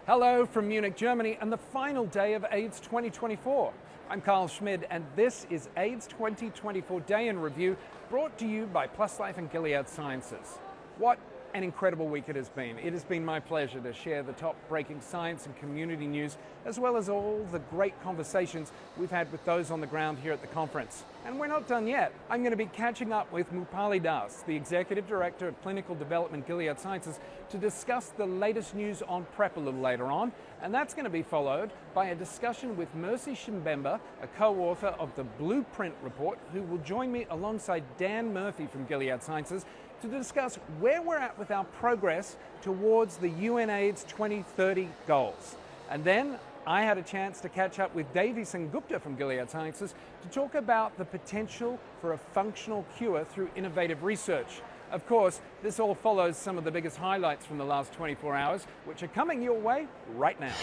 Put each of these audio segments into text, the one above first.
Hello from Munich, Germany, and the final day of AIDS 2024. I'm Karl Schmid, and this is AIDS 2024 Day in Review, brought to you by Plus Life and Gilead Sciences. What an incredible week it has been. It has been my pleasure to share the top breaking science and community news, as well as all the great conversations we've had with those on the ground here at the conference. And we're not done yet. I'm going to be catching up with Mupali Das, the Executive Director of Clinical Development, Gilead Sciences, to discuss the latest news on PrEP a little later on. And that's going to be followed by a discussion with Mercy Shimbemba, a co-author of the Blueprint Report, who will join me alongside Dan Murphy from Gilead Sciences to discuss where we're at with our progress towards the UNAIDS 2030 goals. And then I had a chance to catch up with Devi Sengupta from Gilead Sciences to talk about the potential for a functional cure through innovative research. Of course, this all follows some of the biggest highlights from the last 24 hours, which are coming your way right now.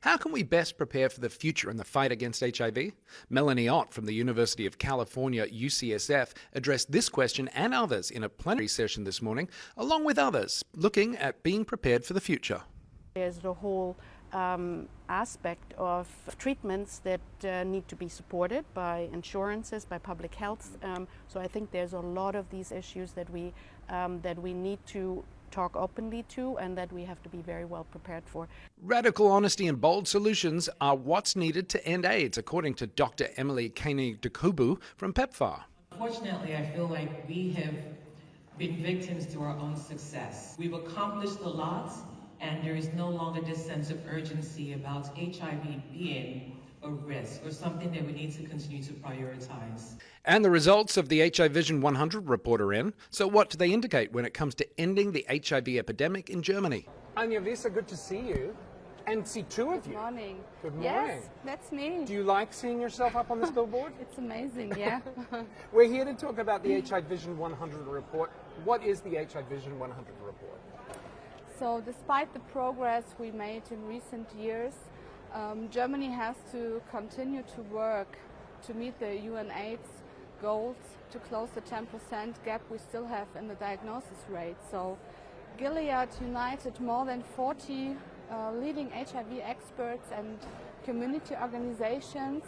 How can we best prepare for the future in the fight against HIV? Melanie Ott from the University of California, UCSF, addressed this question and others in a plenary session this morning, along with others, looking at being prepared for the future. There's the whole aspect of treatments that need to be supported by insurances, by public health. So I think there's a lot of these issues that we need to talk openly to and that we have to be very well prepared for. Radical honesty and bold solutions are what's needed to end AIDS, according to Dr. Emily Koenig-Dukubu from PEPFAR. Unfortunately, I feel like we have been victims to our own success. We've accomplished a lot, and there is no longer this sense of urgency about HIV being a risk or something that we need to continue to prioritize. And the results of the HIV Vision 100 report are in. So what do they indicate when it comes to ending the HIV epidemic in Germany? Anja Visa, good to see you. And see two of you. Good morning. Good morning. Yes, that's me. Do you like seeing yourself up on this billboard? It's amazing, yeah. We're here to talk about the HIV Vision 100 report. What is the HIV Vision 100 report? So despite the progress we made in recent years, Germany has to continue to work to meet the UNAIDS goals to close the 10% gap we still have in the diagnosis rate. So Gilead united more than 40 leading HIV experts and community organizations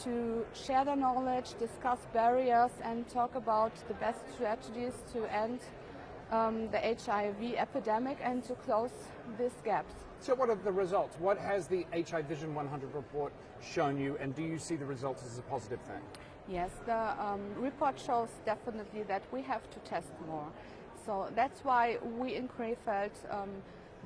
to share their knowledge, discuss barriers, and talk about the best strategies to end the HIV epidemic and to close these gaps. So what are the results? What has the HIV Vision 100 report shown you, and do you see the results as a positive thing? Yes, the report shows definitely that we have to test more. So that's why we in Krefeld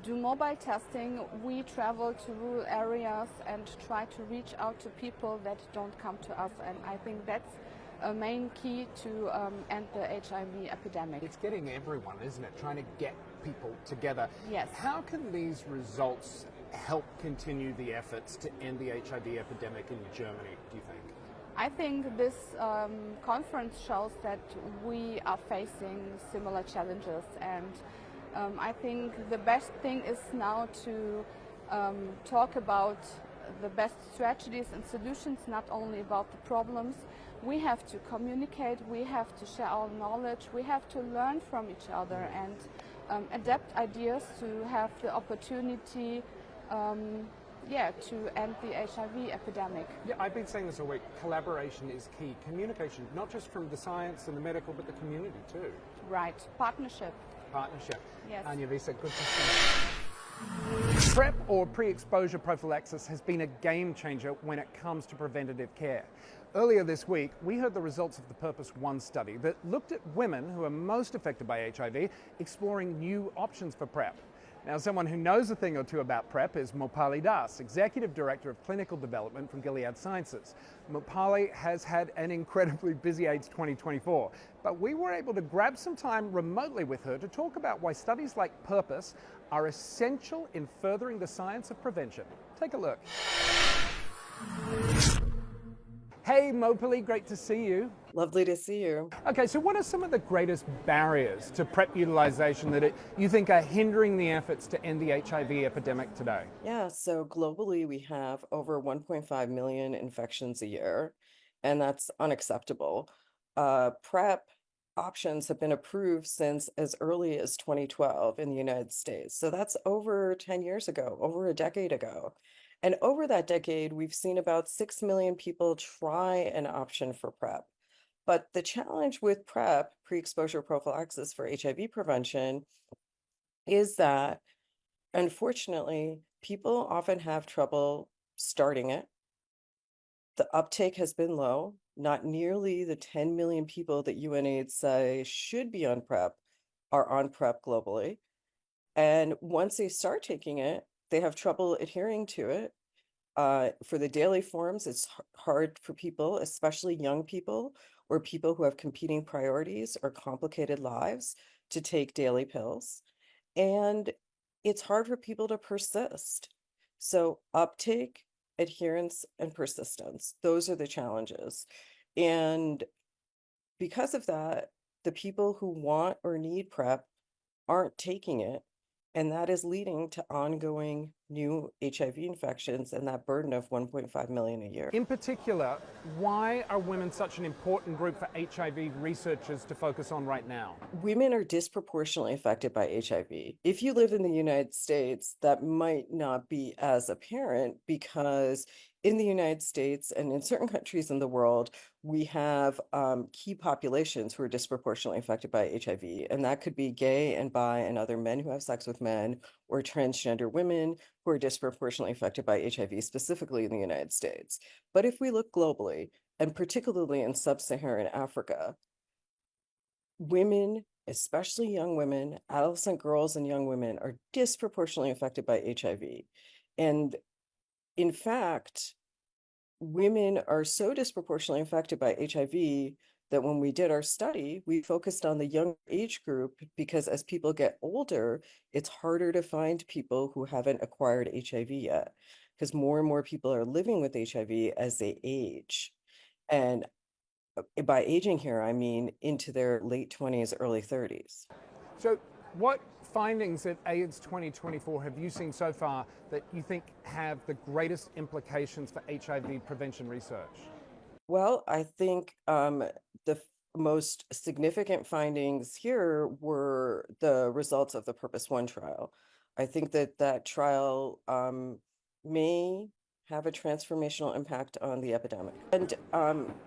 do mobile testing. We travel to rural areas and try to reach out to people that don't come to us, and I think that's a main key to end the HIV epidemic. It's getting everyone, isn't it? Trying to get people together. Yes. How can these results help continue the efforts to end the HIV epidemic in Germany, do you think? I think this conference shows that we are facing similar challenges, and I think the best thing is now to talk about the best strategies and solutions, not only about the problems. We have to communicate, we have to share our knowledge, we have to learn from each other and adapt ideas to have the opportunity to end the HIV epidemic. Yeah, I've been saying this all week. Collaboration is key. Communication, not just from the science and the medical, but the community too. Right. Partnership. Partnership. Yes. Anja Visa, good to see you. PrEP, or pre-exposure prophylaxis, has been a game changer when it comes to preventative care. Earlier this week, we heard the results of the Purpose 1 study that looked at women who are most affected by HIV, exploring new options for PrEP. Now, someone who knows a thing or two about PrEP is Mupali Das, Executive Director of Clinical Development from Gilead Sciences. Mupali has had an incredibly busy AIDS 2024, but we were able to grab some time remotely with her to talk about why studies like Purpose are essential in furthering the science of prevention. Take a look. Hey Mopali, great to see you. Lovely to see you. Okay, so what are some of the greatest barriers to PrEP utilization that you think are hindering the efforts to end the HIV epidemic today? Yeah, so globally we have over 1.5 million infections a year, and that's unacceptable. PrEP options have been approved since as early as 2012 in the United States. So that's over 10 years ago, over a decade ago. And over that decade, we've seen about 6 million people try an option for PrEP. But the challenge with PrEP, pre-exposure prophylaxis for HIV prevention, is that unfortunately, people often have trouble starting it. The uptake has been low. Not nearly the 10 million people that UNAIDS say should be on PrEP are on PrEP globally. And once they start taking it, they have trouble adhering to it. For the daily forms, it's hard for people, especially young people or people who have competing priorities or complicated lives, to take daily pills. And it's hard for people to persist. So uptake, adherence, and persistence, those are the challenges. And because of that, the people who want or need PrEP aren't taking it. And that is leading to ongoing new HIV infections and that burden of 1.5 million a year. In particular, why are women such an important group for HIV researchers to focus on right now? Women are disproportionately affected by HIV. If you live in the United States, that might not be as apparent because in the United States and in certain countries in the world, we have key populations who are disproportionately affected by HIV. And that could be gay and bi and other men who have sex with men, or transgender women who are disproportionately affected by HIV, specifically in the United States. But if we look globally, and particularly in sub-Saharan Africa, women, especially young women, adolescent girls and young women, are disproportionately affected by HIV. And in fact, women are so disproportionately affected by HIV that when we did our study, we focused on the young age group because as people get older, it's harder to find people who haven't acquired HIV yet, because more and more people are living with HIV as they age. And by aging here, I mean into their late 20s, early 30s. So what findings at AIDS 2024 have you seen so far that you think have the greatest implications for HIV prevention research? Well, I think the most significant findings here were the results of the Purpose 1 trial. I think that that trial may have a transformational impact on the epidemic. And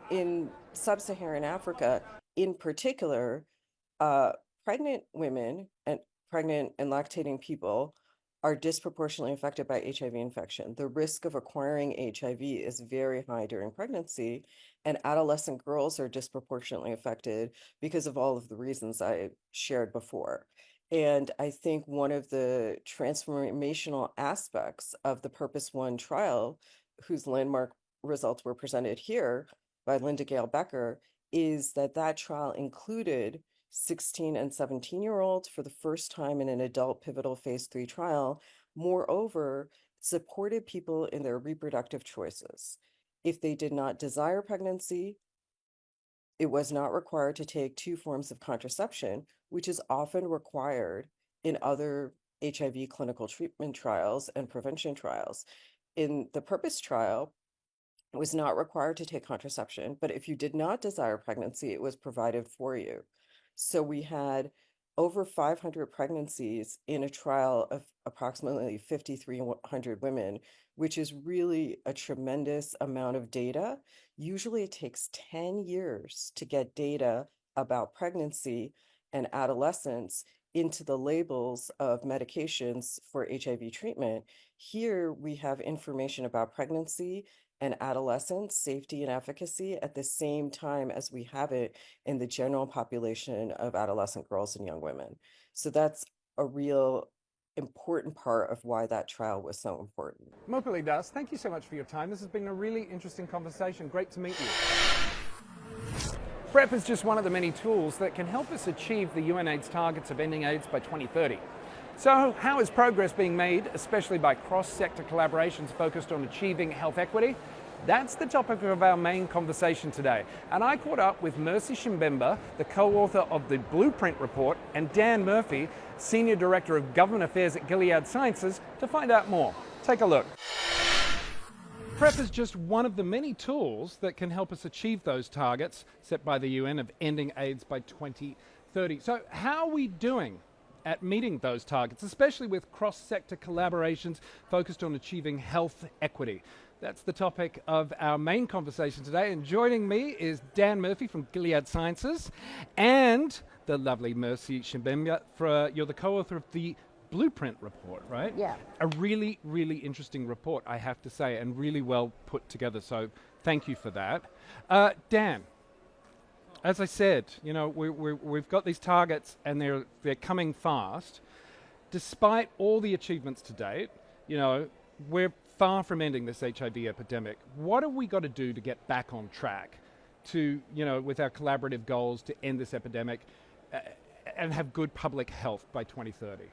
in sub-Saharan Africa, in particular, pregnant women and pregnant and lactating people are disproportionately affected by HIV infection. The risk of acquiring HIV is very high during pregnancy, and adolescent girls are disproportionately affected because of all of the reasons I shared before. And I think one of the transformational aspects of the Purpose 1 trial, whose landmark results were presented here by Linda Gale Becker, is that that trial included 16 and 17-year-olds for the first time in an adult pivotal phase 3 trial. Moreover, supported people in their reproductive choices. If they did not desire pregnancy, it was not required to take 2 forms of contraception, which is often required in other HIV clinical treatment trials and prevention trials. In the Purpose trial, it was not required to take contraception, but if you did not desire pregnancy, it was provided for you. So we had over 500 pregnancies in a trial of approximately 5,300 women, which is really a tremendous amount of data. Usually it takes 10 years to get data about pregnancy and adolescence into the labels of medications for HIV treatment. Here we have information about pregnancy and adolescence, safety and efficacy at the same time as we have it in the general population of adolescent girls and young women. So that's a real important part of why that trial was so important. Mopali Das, thank you so much for your time. This has been a really interesting conversation. Great to meet you. PrEP is just one of the many tools that can help us achieve the UNAIDS targets of ending AIDS by 2030. So how is progress being made, especially by cross-sector collaborations focused on achieving health equity? That's the topic of our main conversation today. And I caught up with Mercy Shimbemba, the co-author of the Blueprint Report, and Dan Murphy, Senior Director of Government Affairs at Gilead Sciences, to find out more. Take a look. PrEP is just one of the many tools that can help us achieve those targets set by the UN of ending AIDS by 2030. So how are we doing at meeting those targets, especially with cross-sector collaborations focused on achieving health equity? That's the topic of our main conversation today, and joining me is Dan Murphy from Gilead Sciences and the lovely Mercy Shimbemya. You're the co-author of the Blueprint report, right? Yeah. A really, really interesting report, I have to say, and really well put together, so thank you for that. Dan, as I said, you know, we've got these targets and they're coming fast. Despite all the achievements to date, you know, we're far from ending this HIV epidemic. What have we got to do to get back on track to, you know, with our collaborative goals to end this epidemic and have good public health by 2030?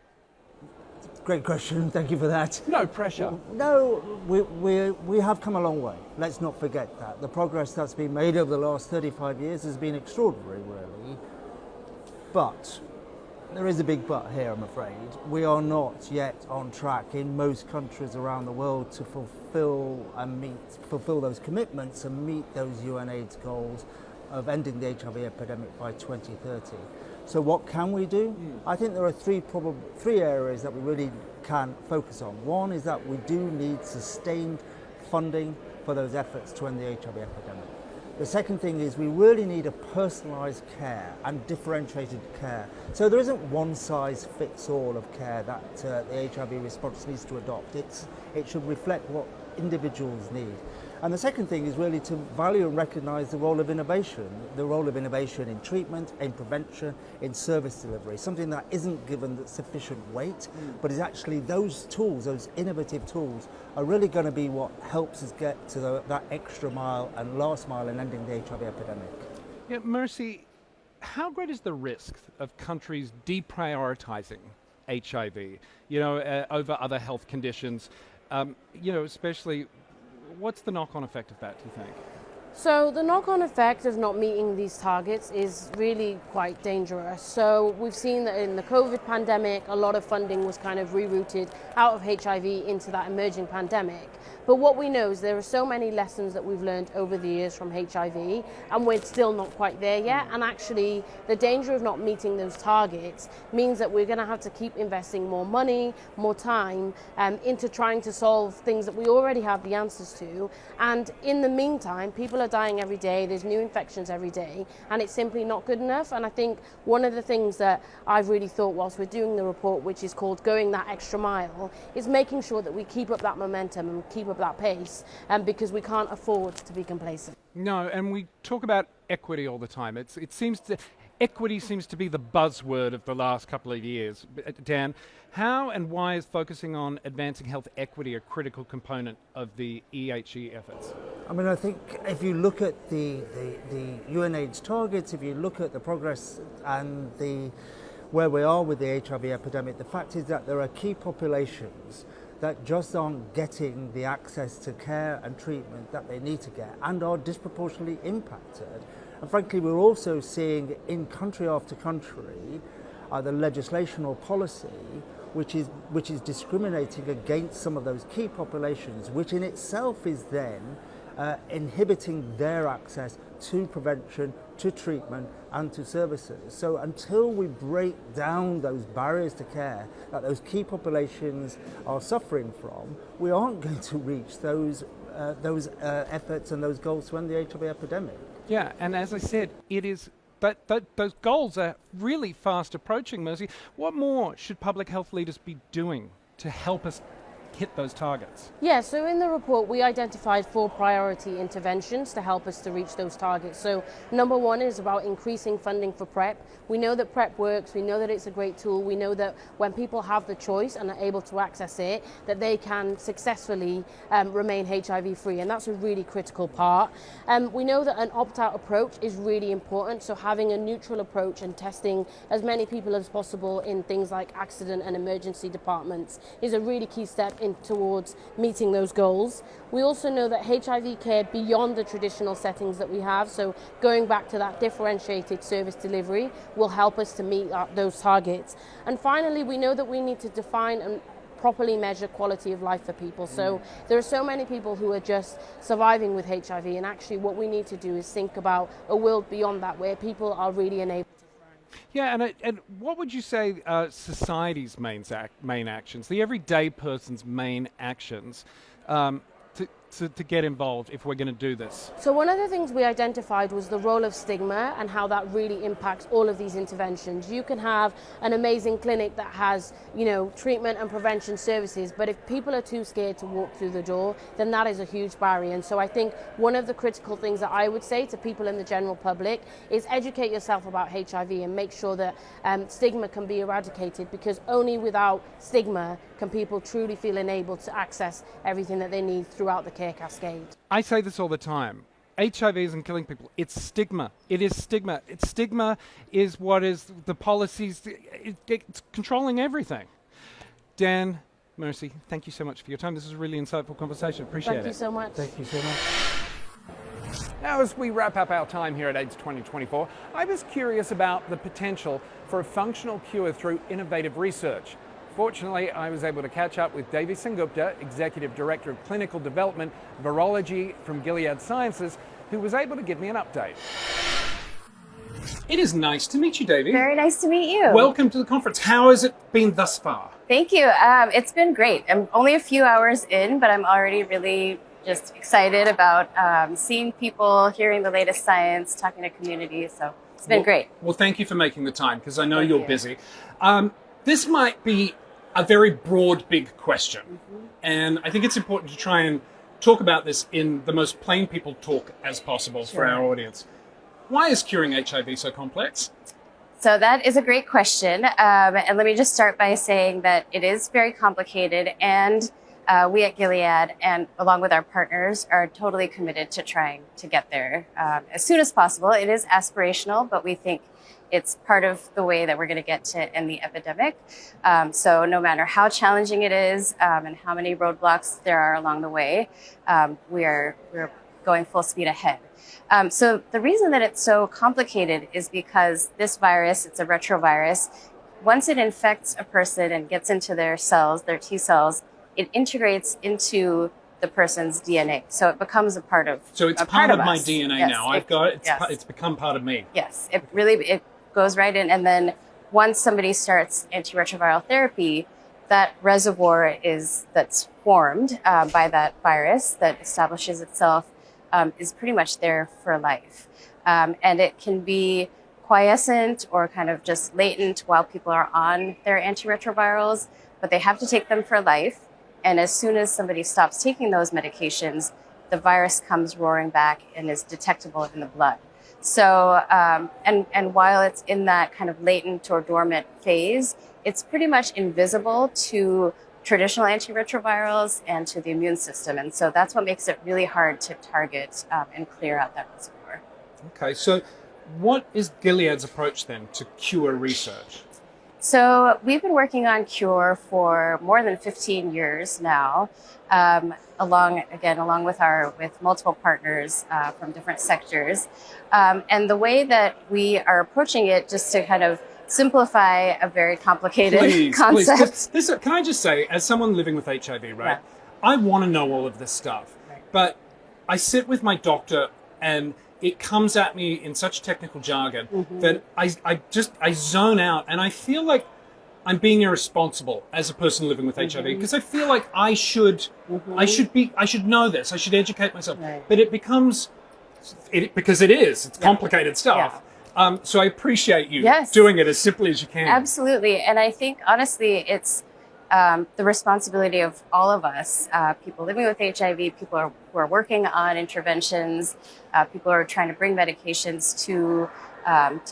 Great question, thank you for that. No pressure. No, we have come a long way. Let's not forget that. The progress that's been made over the last 35 years has been extraordinary, really. But, there is a big but here, I'm afraid. We are not yet on track in most countries around the world to fulfill those commitments and meet those UNAIDS goals of ending the HIV epidemic by 2030. So what can we do? I think there are three areas that we really can focus on. One is that we do need sustained funding for those efforts to end the HIV epidemic. The second thing is we really need a personalised care and differentiated care. So there isn't one size fits all of care that the HIV response needs to adopt. It should reflect what individuals need. And the second thing is really to value and recognise the role of innovation in treatment, in prevention, in service delivery, something that isn't given sufficient weight, but is actually those tools, those innovative tools, are really going to be what helps us get to that extra mile and last mile in ending the HIV epidemic. Yeah, Mercy, how great is the risk of countries deprioritising HIV, you know, over other health conditions, you know, especially? What's the knock-on effect of that, do you think? So the knock-on effect of not meeting these targets is really quite dangerous. So we've seen that in the COVID pandemic, a lot of funding was kind of rerouted out of HIV into that emerging pandemic. But what we know is there are so many lessons that we've learned over the years from HIV, and we're still not quite there yet. And actually, the danger of not meeting those targets means that we're going to have to keep investing more money, more time into trying to solve things that we already have the answers to. And in the meantime, people are dying every day, there's new infections every day, and it's simply not good enough. And I think one of the things that I've really thought whilst we're doing the report, which is called Going That Extra Mile, is making sure that we keep up that momentum and keep up that pace, because we can't afford to be complacent. No, and we talk about equity all the time. Equity seems to be the buzzword of the last couple of years. Dan, how and why is focusing on advancing health equity a critical component of the EHE efforts? I mean, I think if you look at the UNAIDS targets, if you look at the progress and where we are with the HIV epidemic, the fact is that there are key populations that just aren't getting the access to care and treatment that they need to get and are disproportionately impacted. And frankly, we're also seeing in country after country the legislation or policy which is discriminating against some of those key populations, which in itself is then inhibiting their access to prevention, to treatment and to services. So until we break down those barriers to care that those key populations are suffering from, we aren't going to reach those efforts and those goals to end the HIV epidemic. Yeah, and as I said, it is those goals are really fast approaching, Mercy. What more should public health leaders be doing to help us hit those targets? Yeah, so in the report we identified 4 priority interventions to help us to reach those targets. So number 1 is about increasing funding for PrEP. We know that PrEP works, we know that it's a great tool, we know that when people have the choice and are able to access it, that they can successfully remain HIV free, and that's a really critical part. We know that an opt-out approach is really important, so having a neutral approach and testing as many people as possible in things like accident and emergency departments is a really key step towards meeting those goals. We also know that HIV care beyond the traditional settings that we have, so going back to that differentiated service delivery, will help us to meet those targets. And finally, we know that we need to define and properly measure quality of life for people. So there are so many people who are just surviving with HIV, and actually what we need to do is think about a world beyond that where people are really enabled. Yeah, and what would you say society's main actions, the everyday person's main actions, to get involved if we're going to do this? So one of the things we identified was the role of stigma and how that really impacts all of these interventions. You can have an amazing clinic that has, treatment and prevention services, but if people are too scared to walk through the door, then that is a huge barrier. And so I think one of the critical things that I would say to people in the general public is educate yourself about HIV and make sure that stigma can be eradicated, because only without stigma can people truly feel enabled to access everything that they need throughout the care cascade. I say this all the time. HIV isn't killing people. It's stigma. It is stigma. Stigma is what is the policies. It's controlling everything. Dan, Mercy, thank you so much for your time. This is a really insightful conversation. Appreciate it. Thank you so much. Thank you so much. Now, as we wrap up our time here at AIDS 2024, I was curious about the potential for a functional cure through innovative research. Fortunately, I was able to catch up with Devi Sengupta, Executive Director of Clinical Development, Virology from Gilead Sciences, who was able to give me an update. It is nice to meet you, Devi. Very nice to meet you. Welcome to the conference. How has it been thus far? Thank you. It's been great. I'm only a few hours in, but I'm already really just excited about seeing people, hearing the latest science, talking to community. So it's been great. Well, thank you for making the time, because I know Thank you're you. busy. This might be a very broad, big question. And I think it's important to try and talk about this in the most plain people talk as possible for our audience. Why is curing HIV so complex? So that is a great question. And let me just start by saying that it is very complicated, and we at Gilead, and along with our partners, are totally committed to trying to get there as soon as possible. It is aspirational, but we think it's part of the way that we're going to get to end the epidemic. So no matter how challenging it is and how many roadblocks there are along the way, we're going full speed ahead. So the reason that it's so complicated is because this virus, it's a retrovirus. Once it infects a person and gets into their cells, their T cells, it integrates into the person's DNA. So it becomes a part of So it's part of my us. DNA Yes, now. I've got it. yes. It's become part of me. Yes, it goes right in. And then once somebody starts antiretroviral therapy, that reservoir that's formed by that virus that establishes itself is pretty much there for life. And it can be quiescent or kind of just latent while people are on their antiretrovirals, but they have to take them for life. And as soon as somebody stops taking those medications, the virus comes roaring back and is detectable in the blood. So, and while it's in that kind of latent or dormant phase, it's pretty much invisible to traditional antiretrovirals and to the immune system. And so that's what makes it really hard to target and clear out that reservoir. Okay, so what is Gilead's approach then to cure research? So we've been working on cure for more than 15 years now, along with multiple partners from different sectors. And the way that we are approaching it, just to kind of simplify a very complicated concept. Please. Can I just say, as someone living with HIV, right, Yeah. I want to know all of this stuff, but I sit with my doctor and it comes at me in such technical jargon that I zone out, and I feel like I'm being irresponsible as a person living with HIV, because I feel like I should know this, I should educate myself, Right. but it becomes, because it's complicated stuff. So I appreciate you doing it as simply as you can. Absolutely. And I think, honestly, it's the responsibility of all of us, people living with HIV, people who are working on interventions, people who are trying to bring medications to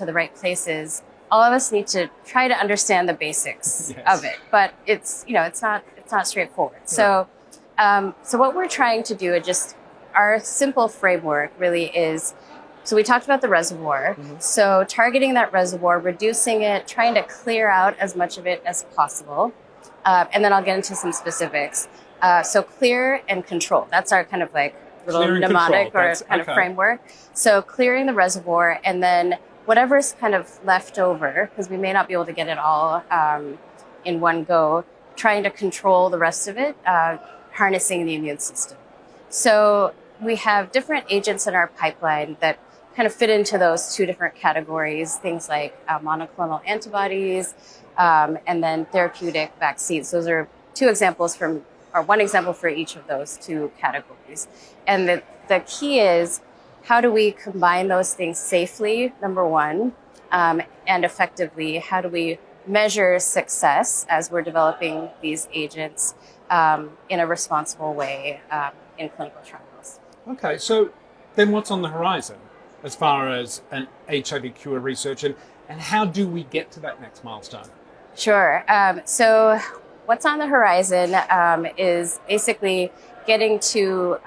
the right places. All of us need to try to understand the basics of it, but it's not straightforward. So what we're trying to do, our simple framework really is, so we talked about the reservoir. So targeting that reservoir, reducing it, trying to clear out as much of it as possible. And then I'll get into some specifics. So clear and control. That's our kind of like little mnemonic or kind of framework. So clearing the reservoir, and then whatever's kind of left over, because we may not be able to get it all in one go, trying to control the rest of it, harnessing the immune system. So we have different agents in our pipeline that kind of fit into those two different categories, things like monoclonal antibodies and then therapeutic vaccines. Those are two examples from, or one example for each of those two categories. And the key is, how do we combine those things safely, number one, and effectively? How do we measure success as we're developing these agents in a responsible way in clinical trials? Okay, so then what's on the horizon as far as an HIV cure research, and how do we get to that next milestone? Sure. So what's on the horizon is basically getting to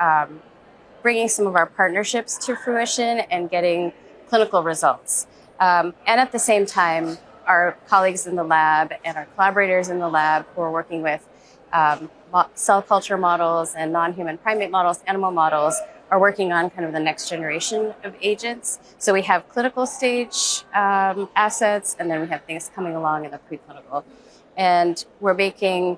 bringing some of our partnerships to fruition and getting clinical results. And at the same time, our colleagues in the lab and our collaborators in the lab who are working with cell culture models and non-human primate models, animal models, are working on kind of the next generation of agents. So we have clinical stage assets, and then we have things coming along in the preclinical. And we're making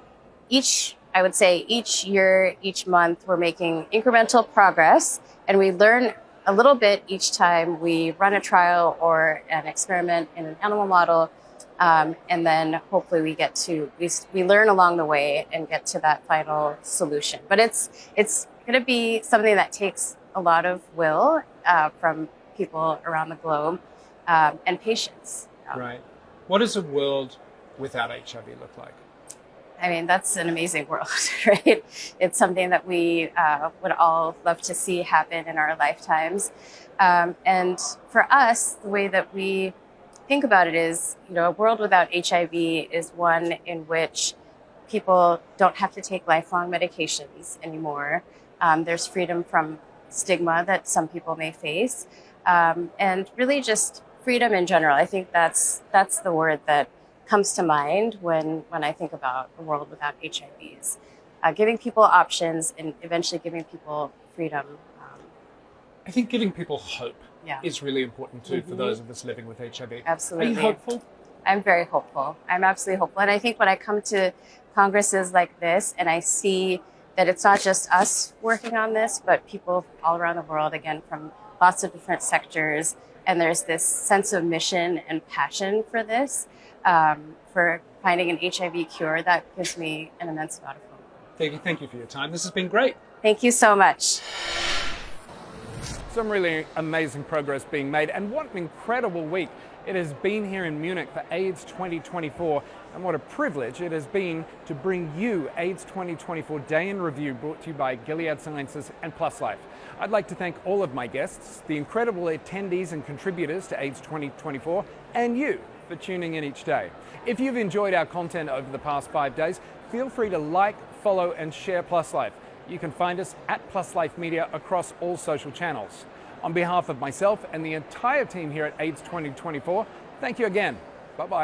I would say each year, each month, we're making incremental progress, and we learn a little bit each time we run a trial or an experiment in an animal model. And then hopefully we learn along the way and get to that final solution. But it's going to be something that takes a lot of will from people around the globe and patients. Right. What does a world without HIV look like? I mean, that's an amazing world, right? It's something that we would all love to see happen in our lifetimes. And for us, the way that we think about it is, a world without HIV is one in which people don't have to take lifelong medications anymore. There's freedom from stigma that some people may face, and really just freedom in general. I think that's the word that comes to mind when I think about a world without HIVs. Giving people options and eventually giving people freedom. I think giving people hope is really important too for those of us living with HIV. Absolutely. Are you hopeful? I'm very hopeful. I'm absolutely hopeful. And I think when I come to congresses like this and I see that it's not just us working on this, but people all around the world, again, from lots of different sectors, and there's this sense of mission and passion for this, for finding an HIV cure, that gives me an immense amount of hope. Thank you for your time. This has been great. Thank you so much. Some really amazing progress being made, and what an incredible week it has been here in Munich for AIDS 2024, and what a privilege it has been to bring you AIDS 2024 Day in Review, brought to you by Gilead Sciences and Plus Life. I'd like to thank all of my guests, the incredible attendees and contributors to AIDS 2024, and you for tuning in each day. If you've enjoyed our content over the past 5 days, feel free to like, follow and share Plus Life. You can find us at Plus Life Media across all social channels. On behalf of myself and the entire team here at AIDS 2024, thank you again. Bye-bye.